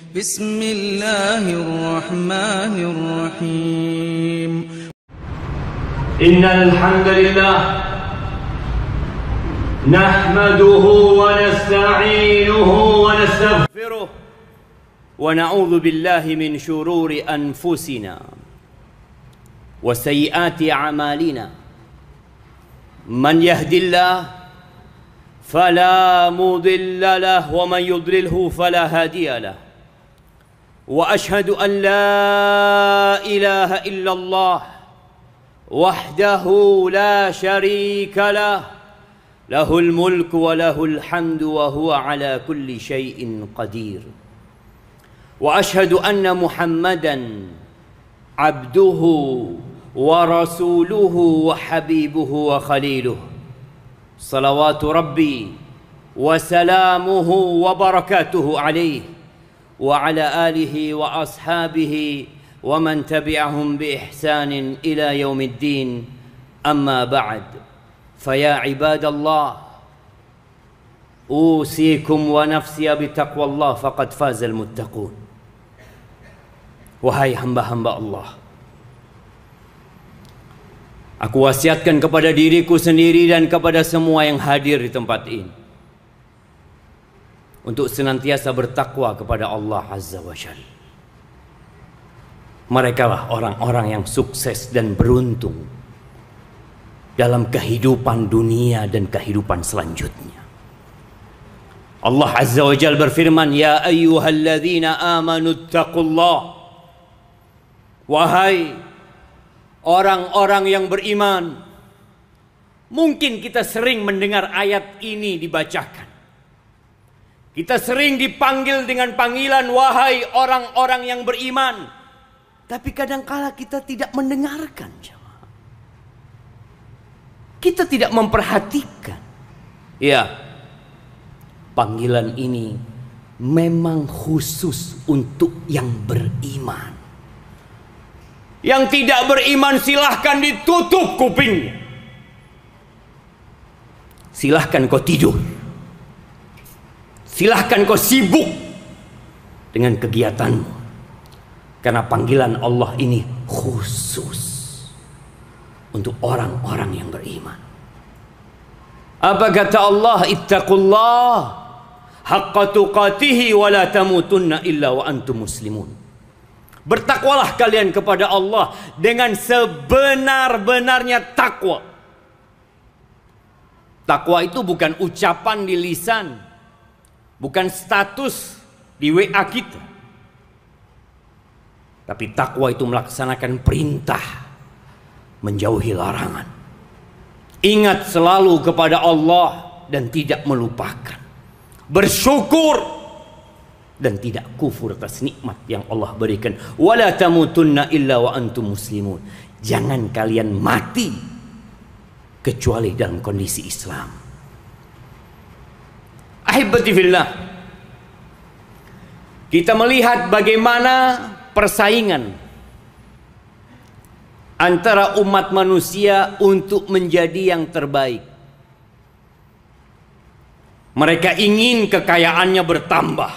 بسم الله الرحمن الرحيم إن الحمد لله نحمده ونستعينه ونستغفره ونعوذ بالله من شرور أنفسنا وسيئات أعمالنا من يهد الله فلا مضل له ومن يضلله فلا هادي له وأشهد أن لا إله إلا الله وحده لا شريك له له الملك وله الحمد وهو على كل شيء قدير وأشهد أن محمدا عبده ورسوله وحبيبه وخليله صلوات ربي وسلامه وبركاته عليه وعلى آله وأصحابه ومن تبعهم بإحسان إلى يوم الدين أما بعد فيا عباد الله أوصيكم ونفسي بتقوى الله فقد فاز المتقون. Wahai hamba-hamba Allah, aku wasiatkan kepada diriku sendiri dan kepada semua yang hadir di tempat ini untuk senantiasa bertakwa kepada Allah Azza wa Jalla. Mereka lah orang-orang yang sukses dan beruntung dalam kehidupan dunia dan kehidupan selanjutnya. Allah Azza wa Jalla berfirman, "Ya ayyuhalladzina amanu taqullah." Wahai orang-orang yang beriman. Mungkin kita sering mendengar ayat ini dibacakan. Kita sering dipanggil dengan panggilan wahai orang-orang yang beriman. Tapi kadangkala kita tidak mendengarkan. Kita tidak memperhatikan. Ya, panggilan ini memang khusus untuk yang beriman. Yang tidak beriman silahkan ditutup kupingnya. Silahkan kau tidur. Silahkan kau sibuk dengan kegiatanmu. Karena panggilan Allah ini khusus untuk orang-orang yang beriman. Apa kata Allah? Ittaqullah haqqa tuqatihi wa la tamutunna illa wa antum muslimun. Bertakwalah kalian kepada Allah dengan sebenar-benarnya takwa. Takwa itu bukan ucapan di lisan, bukan status di WA kita. Tapi takwa itu melaksanakan perintah, menjauhi larangan. Ingat selalu kepada Allah dan tidak melupakan. Bersyukur dan tidak kufur atas nikmat yang Allah berikan. Wala tamutunna illa wa antum muslimun. Jangan kalian mati kecuali dalam kondisi Islam. Ahibati fillah, kita melihat bagaimana persaingan antara umat manusia untuk menjadi yang terbaik. Mereka ingin kekayaannya bertambah.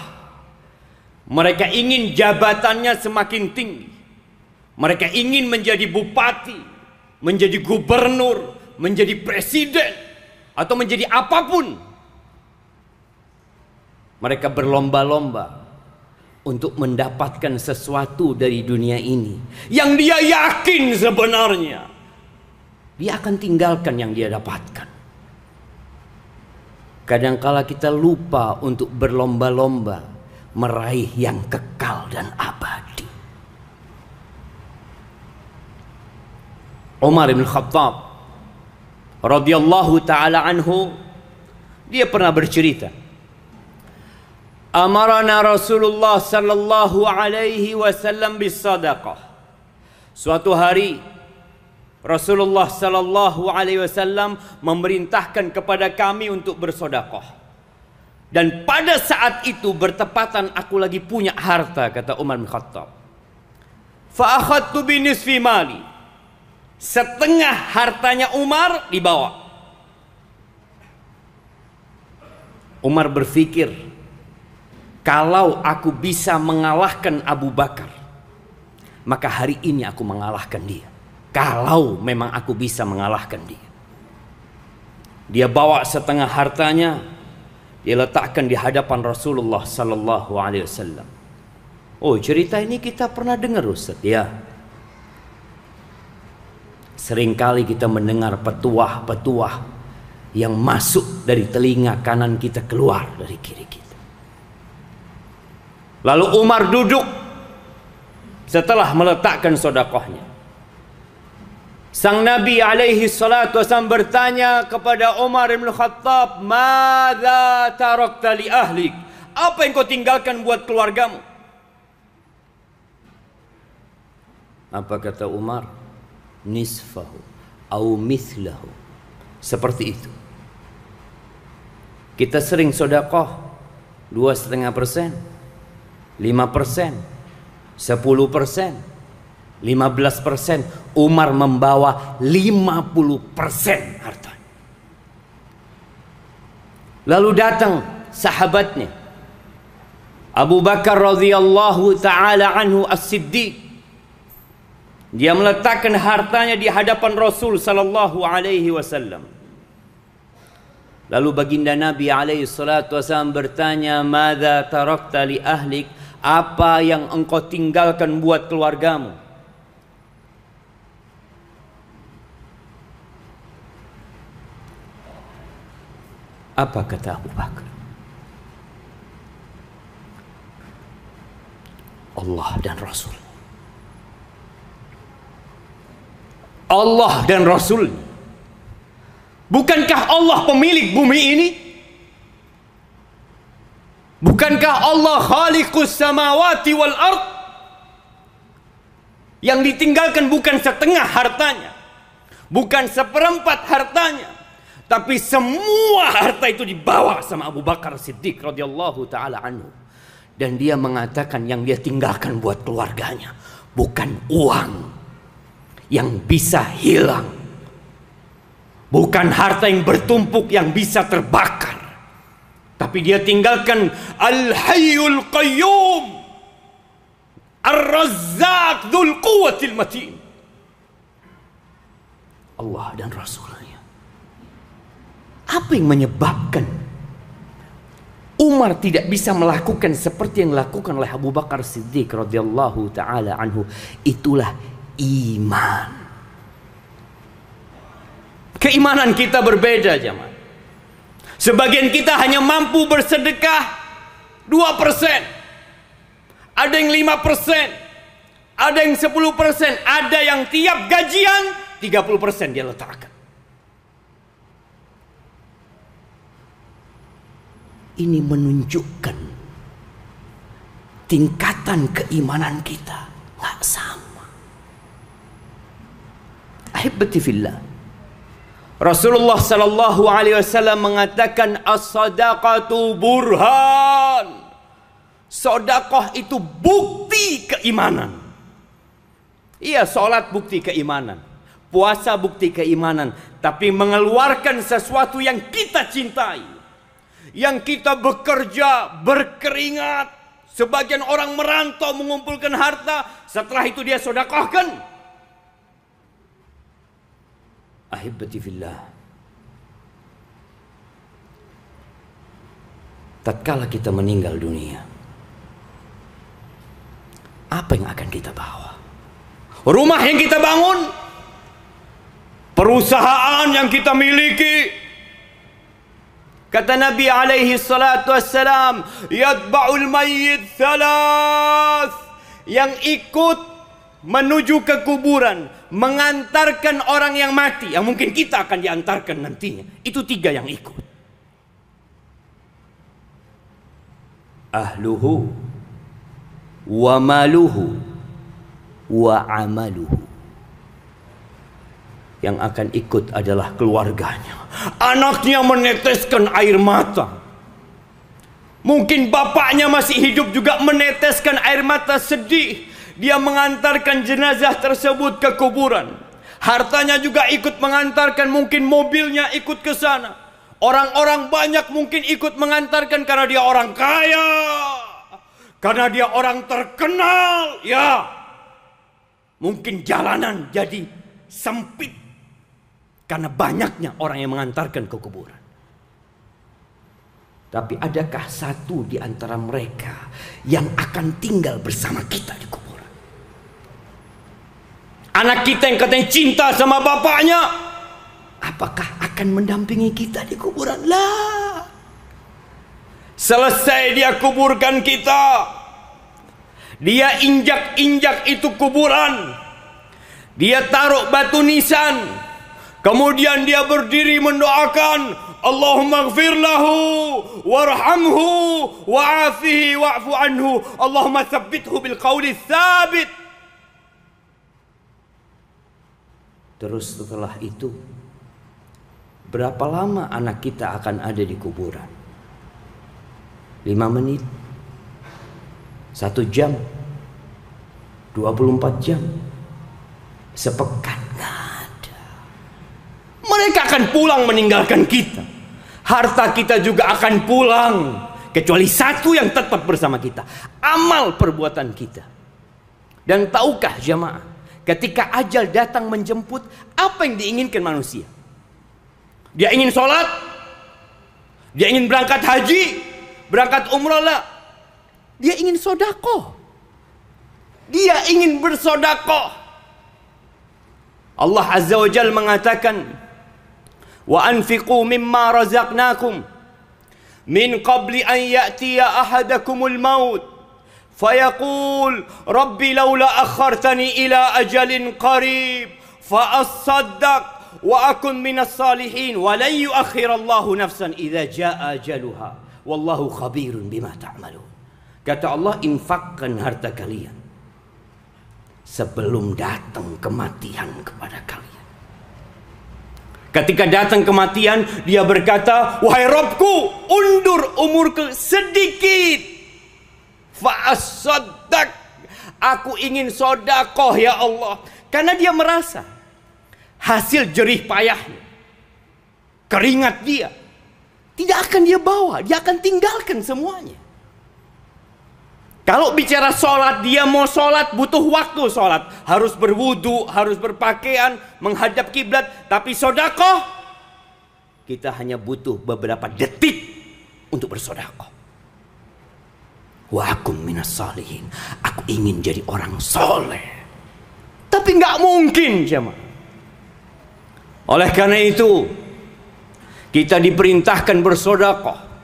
Mereka ingin jabatannya semakin tinggi. Mereka ingin menjadi bupati, menjadi gubernur, menjadi presiden, atau menjadi apapun. Mereka berlomba-lomba untuk mendapatkan sesuatu dari dunia ini yang dia yakin sebenarnya dia akan tinggalkan yang dia dapatkan. Kadangkala kita lupa untuk berlomba-lomba meraih yang kekal dan abadi. Umar bin Khattab radhiyallahu ta'ala anhu, dia pernah bercerita, amarana Rasulullah sallallahu alaihi wasallam bis sadaqah. Suatu hari Rasulullah sallallahu alaihi wasallam memerintahkan kepada kami untuk bersedekah. Dan pada saat itu bertepatan aku lagi punya harta, kata Umar bin Khattab. Fa akhadtu bi nisfi mali. Setengah hartanya Umar dibawa. Umar berpikir, Kalau aku bisa mengalahkan Abu Bakar, maka hari ini aku mengalahkan dia. Kalau memang aku bisa mengalahkan dia. Dia bawa setengah hartanya, dia letakkan di hadapan Rasulullah sallallahu alaihi wasallam. Oh, cerita ini kita pernah dengar, Ustaz, ya. Seringkali kita mendengar petuah-petuah yang masuk dari telinga kanan kita keluar dari kiri kita. Lalu Umar duduk setelah meletakkan sedekahnya. Sang Nabi alaihi salatu wasallam bertanya kepada Umar bin Khattab, "Madza tarakta li ahlik?" Apa yang kau tinggalkan buat keluargamu? Apa kata Umar? Nisfahu au mithlahu. Seperti itu. Kita sering sedekah 2,5%, 5%, 10%, 15%. Umar membawa 50% harta. Lalu datang sahabatnya Abu Bakar radhiyallahu taala anhu as-Siddiq. Dia meletakkan hartanya di hadapan Rasul sallallahu alaihi wasallam. Lalu baginda Nabi alaihi salatu wasallam bertanya, "Madza tarakta li ahlik?" Apa yang engkau tinggalkan buat keluargamu? Apa kata Abu Bakar? Allah dan Rasul. Allah dan Rasul. Bukankah Allah pemilik bumi ini? Bukankah Allah khaliqus samawati wal ard? Yang ditinggalkan bukan setengah hartanya, bukan seperempat hartanya, tapi semua harta itu dibawa sama Abu Bakar Siddiq radhiyallahu taala anhu. Dan dia mengatakan yang dia tinggalkan buat keluarganya bukan uang yang bisa hilang, bukan harta yang bertumpuk yang bisa terbakar, tapi dia tinggalkan Al-Hayyul Qayyum, Ar-Razzaq Dzul Quwwatil Matin. Allah dan Rasulnya. Apa yang menyebabkan Umar tidak bisa melakukan seperti yang dilakukan oleh Abu Bakar Siddiq radhiyallahu taala anhu? Itulah iman. Keimanan kita berbeda, jemaah. Sebagian kita hanya mampu bersedekah 2%. Ada yang 5%. Ada yang 10%. Ada yang tiap gajian 30% dia letakkan. Ini menunjukkan tingkatan keimanan kita nggak sama. Ahibbati fillah. Rasulullah sallallahu alaihi wasallam mengatakan as-shadaqatu burhan. Sedekah itu bukti keimanan. Iya, salat bukti keimanan, puasa bukti keimanan, tapi mengeluarkan sesuatu yang kita cintai, yang kita bekerja, berkeringat, sebagian orang merantau mengumpulkan harta, setelah itu dia sedekahkan. Ahibbati fillah. Tatkala kita meninggal dunia, apa yang akan kita bawa? Rumah yang kita bangun, perusahaan yang kita miliki. Kata Nabi alaihi salatu wassalam, yatba'ul mayyit thalath. Yang ikut menuju ke kuburan, mengantarkan orang yang mati, yang mungkin kita akan diantarkan nantinya, itu 3 yang ikut. Ahluhu wa maluhu wa amaluhu. Yang akan ikut adalah keluarganya. Anaknya meneteskan air mata. Mungkin bapaknya masih hidup juga meneteskan air mata sedih. Dia mengantarkan jenazah tersebut ke kuburan. Hartanya juga ikut mengantarkan, mungkin mobilnya ikut ke sana. Orang-orang banyak mungkin ikut mengantarkan karena dia orang kaya. Karena dia orang terkenal, ya. Mungkin jalanan jadi sempit karena banyaknya orang yang mengantarkan ke kuburan. Tapi adakah satu di antara mereka yang akan tinggal bersama kita di kuburan? Anak kita yang katanya cinta sama bapaknya, apakah akan mendampingi kita di kuburan? Lah. Selesai dia kuburkan kita, dia injak-injak itu kuburan, dia taruh batu nisan, kemudian dia berdiri mendoakan, Allahumma ighfir lahu warhamhu wa'afihi wa'fu anhu, Allahumma tsabbithu bil qawli tsabit. Terus setelah itu, berapa lama anak kita akan ada di kuburan? 5 menit, 1 jam, 24 jam, sepekan, nggak ada. Mereka akan pulang meninggalkan kita. Harta kita juga akan pulang, kecuali satu yang tetap bersama kita, amal perbuatan kita. Dan tahukah jamaah, ketika ajal datang menjemput, apa yang diinginkan manusia? Dia ingin sholat, dia ingin berangkat haji, berangkat umrah, lah. Dia ingin sodakoh, dia ingin bersodakoh. Allah Azza wa Jalla mengatakan, wa anfiqu mimma razaqnakum min qabli an ya'tiya ahadakumul maut fayaqul rabbi laula akhartani ila ajalin qarib fa asaddaq wa akun minas salihin wa lan yuakhirallahu nafsan idza jaa ajaluha wallahu khabirun bima ta'malun. Kata Allah, infakkan harta kalian sebelum datang kematian kepada kalian. Ketika datang kematian, dia berkata, wahai Rabbku, undur umurku sedikit. Fa'asaddaq, aku ingin sodakoh ya Allah. Karena dia merasa hasil jerih payahnya, keringat dia, tidak akan dia bawa, dia akan tinggalkan semuanya. Kalau bicara sholat, dia mau sholat butuh waktu sholat, harus berwudu, harus berpakaian, menghadap kiblat. Tapi sodakoh, kita hanya butuh beberapa detik untuk bersodakoh. Wa akum minas salihin, aku ingin jadi orang soleh. Tapi nggak mungkin jemaah. Oleh karena itu, kita diperintahkan bersodakoh.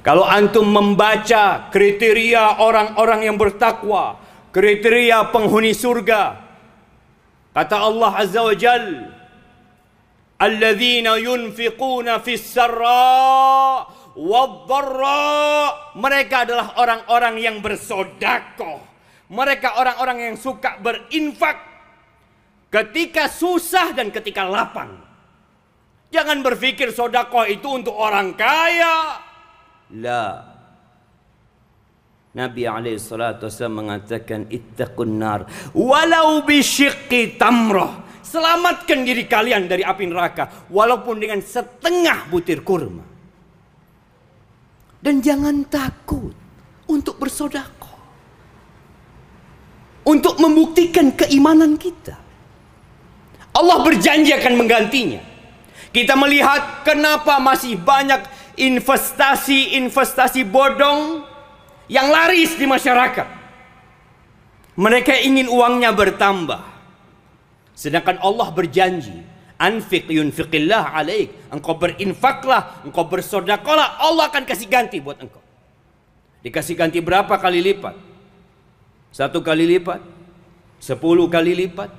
Kalau antum membaca kriteria orang-orang yang bertakwa, kriteria penghuni surga, kata Allah Azza wa Jal, alladzina yunfiquna fis sarra wad-dharra, mereka adalah orang-orang yang bersodakoh. Mereka orang-orang yang suka berinfak ketika susah dan ketika lapang. Jangan berpikir sodakoh itu untuk orang kaya. La. Nabi SAW mengatakan, ittaqun nar walau bisyiqqi tamrah. Selamatkan diri kalian dari api neraka walaupun dengan setengah butir kurma. Dan jangan takut untuk bersedekah, untuk membuktikan keimanan kita. Allah berjanji akan menggantinya. Kita melihat kenapa masih banyak investasi bodong yang laris di masyarakat. Mereka ingin uangnya bertambah. Sedangkan Allah berjanji, anfiq yunfiqillah alaik. Engkau berinfaklah, engkau bersedekahlah, Allah akan kasih ganti buat engkau. Dikasih ganti berapa kali lipat? 1 kali lipat, 10 kali lipat,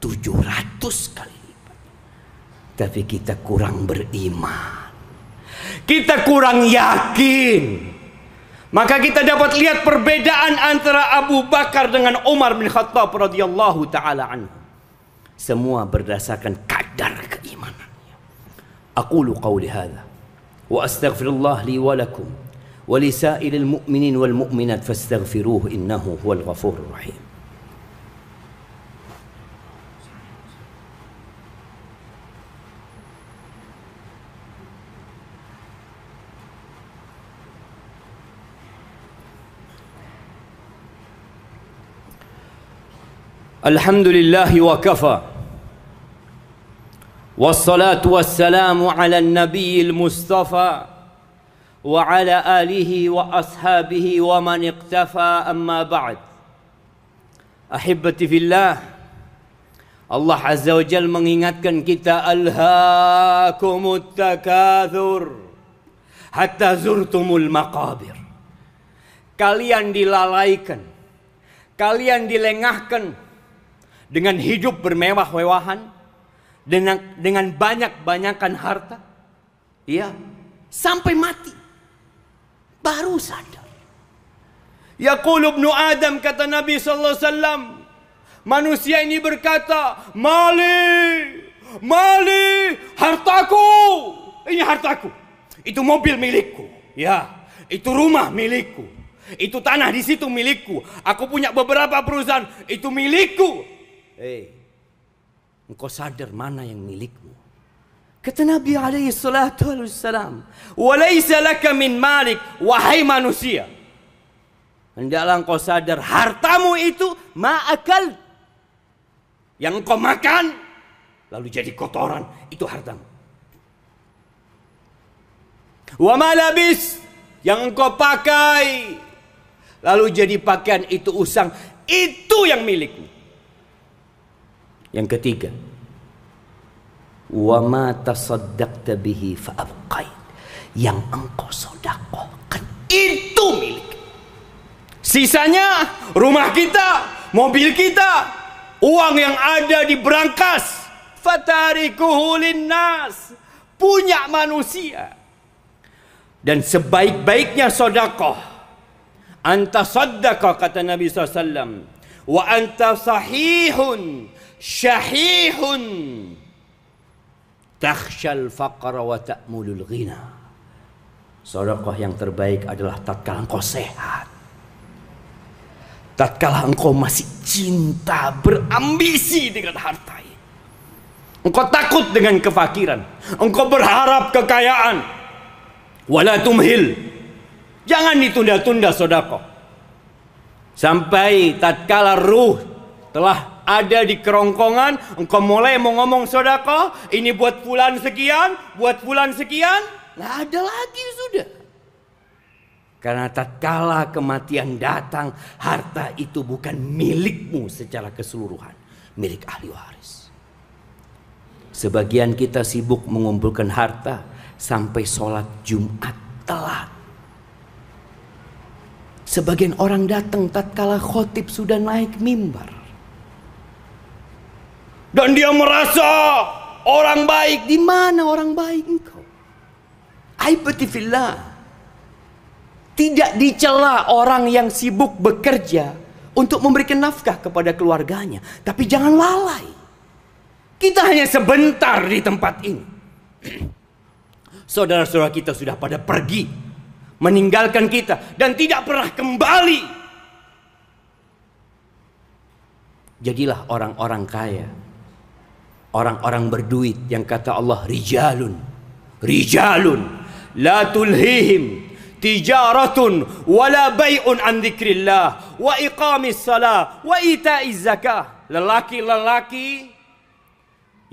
700 kali lipat. Tapi kita kurang beriman, kita kurang yakin. Maka kita dapat lihat perbedaan antara Abu Bakar dengan Umar bin Khattab radhiyallahu taala anhu. Semua berdasarkan kadar keimanannya. Aqulu qawli hadza wa astaghfirullah li wa lakum wa li sa'iril mu'minin wal mu'minat fastaghfiruhu innahu huwal ghafurur rahim. Alhamdulillahi wa kafa. Wassalatu wassalamu ala nabiyil mustafa wa ala alihi wa ashabihi wa man iqtafa, amma ba'd. Ahibbati fillah, Allah Azza wa Jal mengingatkan kita, alhaakumut takatsur hatta zurtumul maqabir. Kalian dilalaikan, kalian dilengahkan dengan hidup bermewah-mewahan, dengan banyak-banyakan harta, ya, sampai mati baru sadar. Yaqulu ibnu Adam, kata Nabi sallallahu alaihi wasallam, manusia ini berkata, mali, mali, hartaku, ini hartaku, itu mobil milikku, ya, itu rumah milikku, itu tanah di situ milikku, aku punya beberapa perusahaan, itu milikku. Engkau sadar mana yang milikmu? Kata Nabi alaihi salatu wassalam, walaysa laka min malik, wahai manusia, hendaklah engkau sadar hartamu itu ma'akal, yang engkau makan lalu jadi kotoran, itu hartamu. Wa malabis, yang engkau pakai lalu jadi pakaian, itu usang, itu yang milikmu. Yang ketiga, wa ma tasaddaqta bihi fa abqait, yang engkau sedekahkan itu milik. Sisanya rumah kita, mobil kita, uang yang ada di brankas, fatarikuhu linnas, punya manusia. Dan sebaik-baiknya sedekah, anta sadaqah, kata Nabi SAW, wa anta sahihun syahihun takhshal faqra wa ta'mulul ghina. Sedekah yang terbaik adalah tatkala engkau sehat, tatkala engkau masih cinta, berambisi dengan harta ini, engkau takut dengan kefakiran, engkau berharap kekayaan. Wala tumhil, jangan ditunda-tunda sedekah sampai tatkala ruh telah ada di kerongkongan, engkau mulai mau ngomong sedekah, ini buat fulan sekian, buat fulan sekian, nggak ada lagi sudah. Karena tatkala kematian datang, harta itu bukan milikmu secara keseluruhan, milik ahli waris. Sebagian kita sibuk mengumpulkan harta sampai sholat Jumat telat. Sebagian orang datang tatkala khotib sudah naik mimbar, dan dia merasa orang baik. Di mana orang baik engkau? Aibati fillah. Tidak dicela orang yang sibuk bekerja untuk memberikan nafkah kepada keluarganya, tapi jangan lalai. Kita hanya sebentar di tempat ini. Saudara-saudara kita sudah pada pergi, meninggalkan kita, dan tidak pernah kembali. Jadilah orang-orang kaya, orang-orang berduit yang kata Allah, rijalun, rijalun la tulhihim tijaratun wala bai'un an dzikrillah wa iqamis salah wa ita'iz zakah. Lelaki-lelaki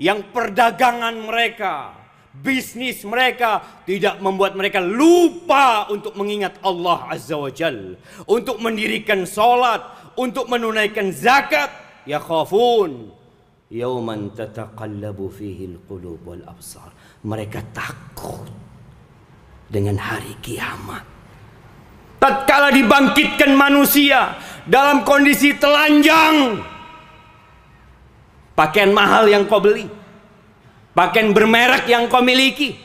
yang perdagangan mereka, bisnis mereka tidak membuat mereka lupa untuk mengingat Allah Azza wa Jal, untuk mendirikan salat, untuk menunaikan zakat. Ya khafun yauman tataqallabu fihi alqulub wal absar. Mereka takut dengan hari kiamat, tatkala dibangkitkan manusia dalam kondisi telanjang. Pakaian mahal yang kau beli, pakaian bermerek yang kau miliki,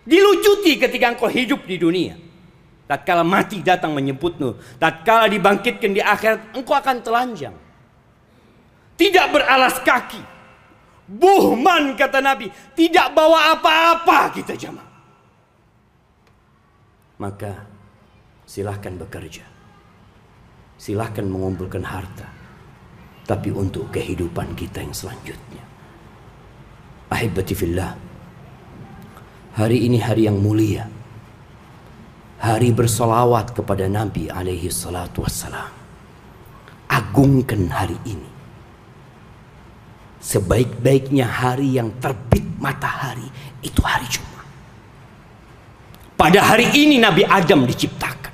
dilucuti ketika engkau hidup di dunia. Tatkala mati datang menjemputmu, tatkala dibangkitkan di akhirat, engkau akan telanjang, tidak beralas kaki, buhman kata Nabi, tidak bawa apa-apa kita jamaah. Maka silahkan bekerja, silahkan mengumpulkan harta, tapi untuk kehidupan kita yang selanjutnya. Ahibati fillah, hari ini hari yang mulia, hari bersolawat kepada Nabi alaihi salatu wassalam. Agungkan hari ini, sebaik-baiknya hari yang terbit matahari itu hari Jumat. Pada hari ini Nabi Adam diciptakan,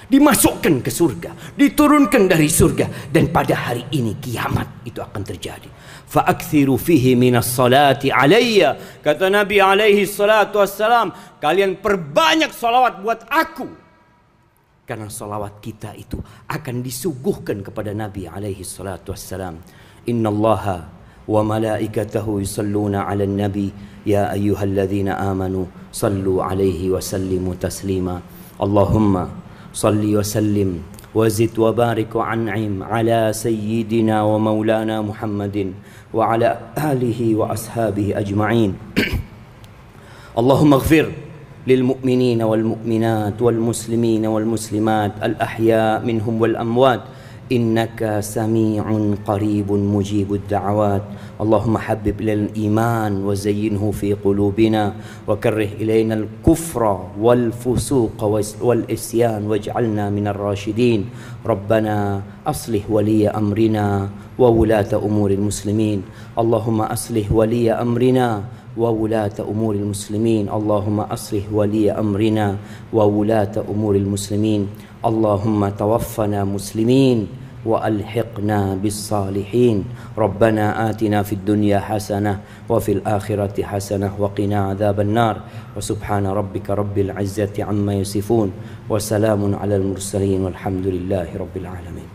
dimasukkan ke surga, diturunkan dari surga, dan pada hari ini kiamat itu akan terjadi. Fa'akthiru fihi minas salati alayya, kata Nabi alaihi salatu wassalam, kalian perbanyak salawat buat aku, karena salawat kita itu akan disuguhkan kepada Nabi alaihi salatu wassalam. Innallaha wa malaikatahu yusalluna 'alan nabi ya ayyuhalladzina amanu sallu 'alaihi wa sallimu taslima. Allahumma salli wa sallim wa zid wa barik wa an'im ala sayyidina wa maulana Muhammadin wa ala alihi wa ashabihi ajma'in. Allahumma ighfir للمؤمنين والمؤمنات والمسلمين والمسلمات الأحياء منهم والأموات إنك سميع قريب مجيب الدعوات. اللهم حبب إلينا الإيمان وزينه في قلوبنا وكره إلينا الكفر والفسوق والعصيان واجعلنا من الراشدين. ربنا أصلح ولي أمرنا وولاة أمور المسلمين. اللهم أصلح ولي أمرنا وولاة أمور المسلمين. اللهم أصلح ولي أمرنا وولاة أمور المسلمين. اللهم توفنا مسلمين وألحقنا بالصالحين. ربنا آتنا في الدنيا حسنة وفي الآخرة حسنة وقنا عذاب النار. وسبحان ربك رب العزة عما يصفون وسلام على المرسلين والحمد لله رب العالمين.